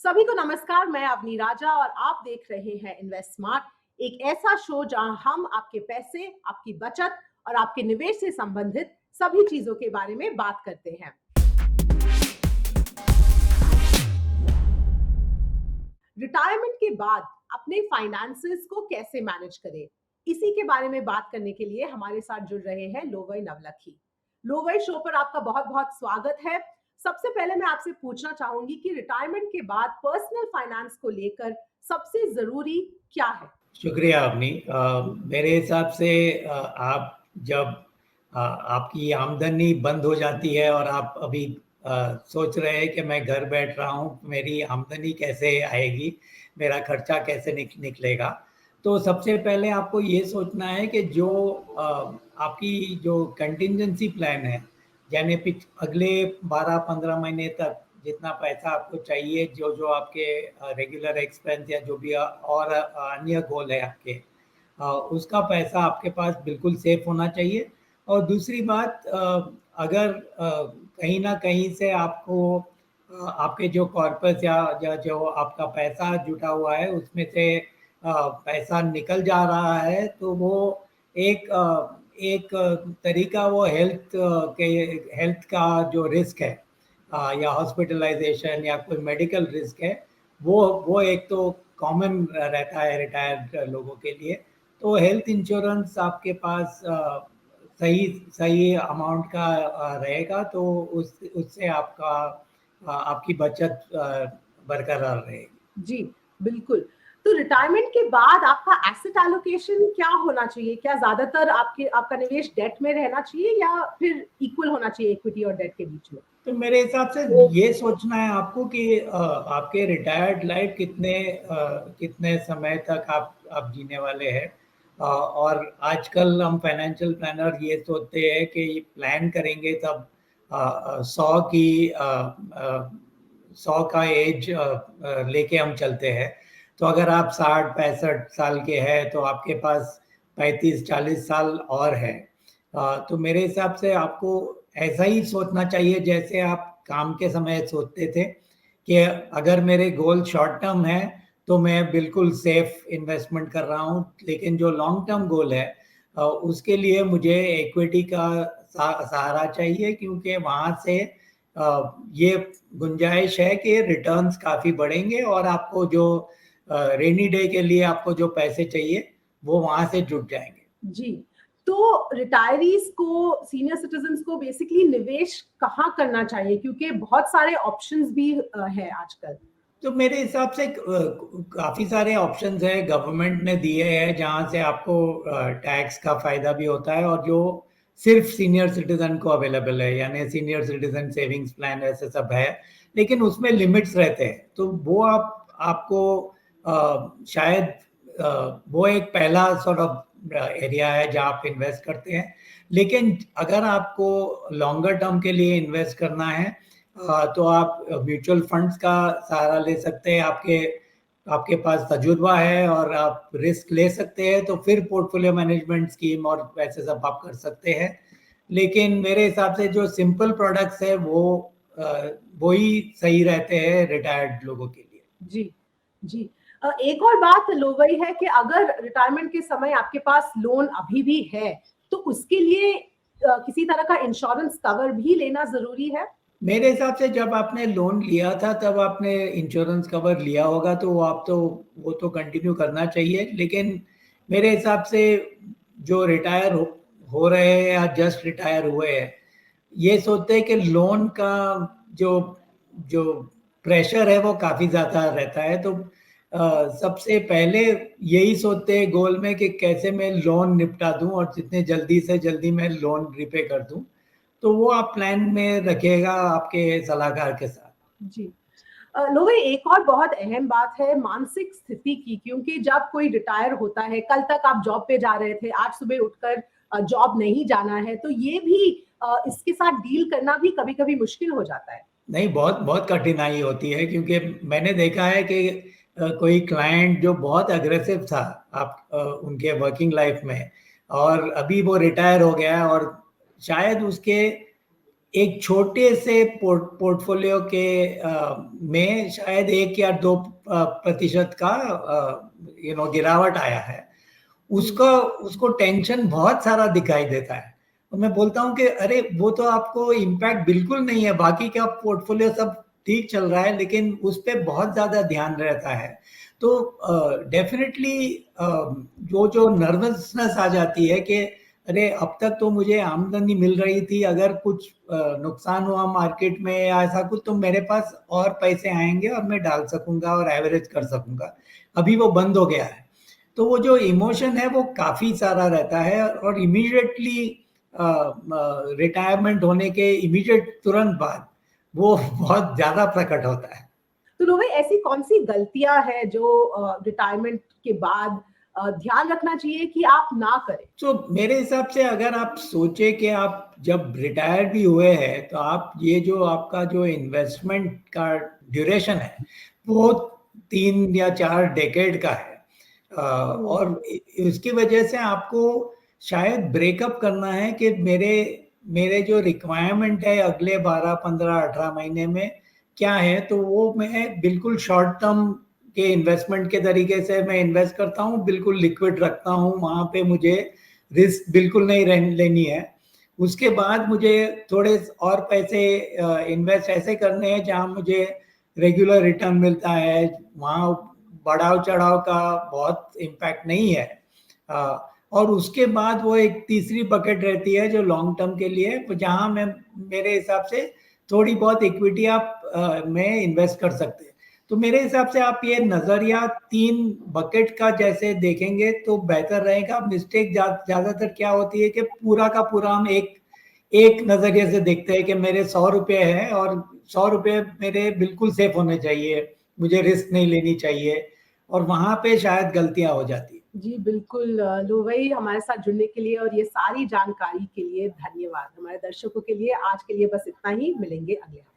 सभी को नमस्कार। मैं अवनी राजा और आप देख रहे हैं इन्वेस्ट स्मार्ट, एक ऐसा शो जहां हम आपके पैसे, आपकी बचत और आपके निवेश से संबंधित सभी चीजों के बारे में बात करते हैं। रिटायरमेंट के बाद अपने फाइनेंसेस को कैसे मैनेज करें, इसी के बारे में बात करने के लिए हमारे साथ जुड़ रहे हैं लोवई नवलखी। लोवई शो पर आपका बहुत बहुत स्वागत है। सबसे पहले मैं आपसे पूछना चाहूंगी कि रिटायरमेंट के बाद पर्सनल फाइनेंस को लेकर सबसे जरूरी क्या है? शुक्रिया अपनी मेरे हिसाब से आप जब आपकी आमदनी बंद हो जाती है और आप अभी सोच रहे हैं कि मैं घर बैठ रहा हूँ, मेरी आमदनी कैसे आएगी, मेरा खर्चा कैसे निकलेगा, तो सबसे पहले आपको ये सोचना है कि जो आपकी जो कंटिजेंसी प्लान है, यानी अगले 12-15 महीने तक जितना पैसा आपको चाहिए, जो जो आपके रेगुलर एक्सपेंस या जो भी और अन्य गोल है आपके, उसका पैसा आपके पास बिल्कुल सेफ होना चाहिए। और दूसरी बात, अगर कहीं ना कहीं से आपको आपके जो कॉर्पस या जो आपका पैसा जुटा हुआ है उसमें से पैसा निकल जा रहा है, तो वो एक एक तरीका, वो हेल्थ का जो रिस्क है या हॉस्पिटलाइजेशन या कोई मेडिकल रिस्क है, वो एक तो कॉमन रहता है रिटायर्ड लोगों के लिए। तो हेल्थ इंश्योरेंस आपके पास सही सही अमाउंट का रहेगा, तो उससे आपकी बचत बरकरार रहेगी। जी, बिल्कुल। तो रिटायरमेंट के बाद आपका एसेट एलोकेशन क्या होना चाहिए? क्या ज़्यादातर आपका निवेश डेट में रहना चाहिए या फिर इक्वल होना चाहिए इक्विटी और डेट के बीच में? तो मेरे हिसाब से ये सोचना है आपको कि आपके रिटायर्ड लाइफ कितने समय तक आप जीने वाले हैं। और आजकल हम फाइनेंशियल प्लानर ये सोचते हैं कि प्लान करेंगे तब 100 का एज लेके हम चलते हैं। तो अगर आप 60-65 साल के हैं तो आपके पास 35-40 साल और है। तो मेरे हिसाब से आपको ऐसा ही सोचना चाहिए जैसे आप काम के समय सोचते थे कि अगर मेरे गोल शॉर्ट टर्म है तो मैं बिल्कुल सेफ इन्वेस्टमेंट कर रहा हूँ, लेकिन जो लॉन्ग टर्म गोल है उसके लिए मुझे इक्विटी का सहारा चाहिए, क्योंकि वहाँ से ये गुंजाइश है कि रिटर्न्स काफ़ी बढ़ेंगे और आपको जो रेनी डे के लिए आपको जो पैसे चाहिए वो वहाँ से जुट जाएंगे। जी, तो रिटायरीज को, सीनियर सिटीजन्स को बेसिकली निवेश कहाँ करना चाहिए? क्योंकि बहुत सारे ऑप्शंस भी है आजकल। तो मेरे हिसाब से काफ़ी सारे ऑप्शंस है गवर्नमेंट ने दिए हैं, जहाँ से आपको टैक्स का फायदा भी होता है, और जो सिर्फ सीनियर सिटीजन को अवेलेबल है, यानी सीनियर सिटीजन सेविंग्स प्लान ऐसे सब है, लेकिन उसमें लिमिट्स रहते हैं। तो वो आपको शायद वो एक पहला सॉर्ट ऑफ एरिया है जहाँ आप इन्वेस्ट करते हैं। लेकिन अगर आपको लॉन्गर टर्म के लिए इन्वेस्ट करना है तो आप म्यूचुअल फंड्स का सहारा ले सकते हैं। आपके पास तजुर्बा है और आप रिस्क ले सकते हैं, तो फिर पोर्टफोलियो मैनेजमेंट स्कीम और वैसे सब आप कर सकते हैं। लेकिन मेरे हिसाब से जो सिंपल प्रोडक्ट्स है वो ही सही रहते हैं रिटायर्ड लोगों के लिए। जी, जी। एक और बात लोवई है कि अगर रिटायरमेंट के समय आपके पास लोन अभी भी है, तो उसके लिए किसी तरह का इंश्योरेंस कवर भी लेना ज़रूरी है? मेरे हिसाब से जब आपने लोन लिया था तब आपने इंश्योरेंस कवर लिया होगा, तो वो तो कंटिन्यू करना चाहिए। लेकिन मेरे हिसाब से जो रिटायर हो रहे हैं या जस्ट रिटायर हुए हैं, ये सोचते हैं कि लोन का जो जो प्रेशर है वो काफ़ी ज़्यादा रहता है। तो सबसे पहले यही सोचते हैं गोल में कि कैसे मैं लोन निपटा दूं और जितने जल्दी से जल्दी मैं लोन रिपे कर दूं। तो वो आप प्लान में रखिएगा आपके सलाहकार के साथ। जी। लोगे, एक और बहुत अहम बात है मानसिक स्थिति की, क्योंकि जब कोई रिटायर होता है, कल तक आप जॉब पे जा रहे थे, आज सुबह उठकर जॉब नहीं जाना है, तो ये भी इसके साथ डील करना भी कभी-कभी मुश्किल हो जाता है। नहीं, बहुत बहुत कठिनाई होती है, क्योंकि मैंने देखा है कि कोई क्लाइंट जो बहुत अग्रेसिव था उनके वर्किंग लाइफ में, और अभी वो रिटायर हो गया है, और शायद उसके एक छोटे से पोर्टफोलियो के में शायद 1 या 2% का गिरावट आया है, उसको टेंशन बहुत सारा दिखाई देता है। और मैं बोलता हूँ कि अरे वो तो आपको इम्पैक्ट बिल्कुल नहीं है, बाकी का पोर्टफोलियो सब ठीक चल रहा है, लेकिन उस पर बहुत ज्यादा ध्यान रहता है। तो डेफिनेटली जो नर्वसनेस आ जाती है कि अरे अब तक तो मुझे आमदनी मिल रही थी, अगर कुछ नुकसान हुआ मार्केट में या ऐसा कुछ तो मेरे पास और पैसे आएंगे और मैं डाल सकूंगा और एवरेज कर सकूंगा, अभी वो बंद हो गया है। तो वो जो इमोशन है वो काफी सारा रहता है, और इमीडिएटली रिटायरमेंट होने के इमीडिएट तुरंत बाद वो बहुत ज्यादा प्रकट होता है। तो लोग ऐसी कौन सी गलतियां हैं जो रिटायरमेंट के बाद ध्यान रखना चाहिए कि आप ना करें? तो मेरे हिसाब से अगर आप सोचे कि आप जब रिटायर भी हुए हैं तो आप ये जो आपका जो इन्वेस्टमेंट का ड्यूरेशन है वो 3 या 4 डेकेड का है, और इसकी वजह से आपको शायद ब्रेकअप करना है कि मेरे मेरे जो रिक्वायरमेंट है अगले 12, 15, 18 महीने में क्या है, तो वो मैं बिल्कुल शॉर्ट टर्म के इन्वेस्टमेंट के तरीके से मैं इन्वेस्ट करता हूँ, बिल्कुल लिक्विड रखता हूँ, वहां पे मुझे रिस्क बिल्कुल नहीं लेनी है। उसके बाद मुझे थोड़े और पैसे इन्वेस्ट ऐसे करने हैं जहां मुझे रेगुलर रिटर्न मिलता है, वहां बढ़ाव चढ़ाव का बहुत इम्पैक्ट नहीं है। और उसके बाद वो एक तीसरी बकेट रहती है जो लॉन्ग टर्म के लिए, जहां मैं मेरे हिसाब से थोड़ी बहुत इक्विटी आप में इन्वेस्ट कर सकते हैं। तो मेरे हिसाब से आप ये नजरिया 3 बकेट का जैसे देखेंगे तो बेहतर रहेगा। मिस्टेक ज्यादातर क्या होती है कि पूरा का पूरा हम एक एक नजरिए से देखते हैं कि मेरे 100 रुपए है और 100 रुपए मेरे बिल्कुल सेफ होने चाहिए, मुझे रिस्क नहीं लेनी चाहिए, और वहां पे शायद गलतियां हो जाती है। जी बिल्कुल। लोवई, हमारे साथ जुड़ने के लिए और ये सारी जानकारी के लिए धन्यवाद। हमारे दर्शकों के लिए आज के लिए बस इतना ही, मिलेंगे अगले हफ्ते।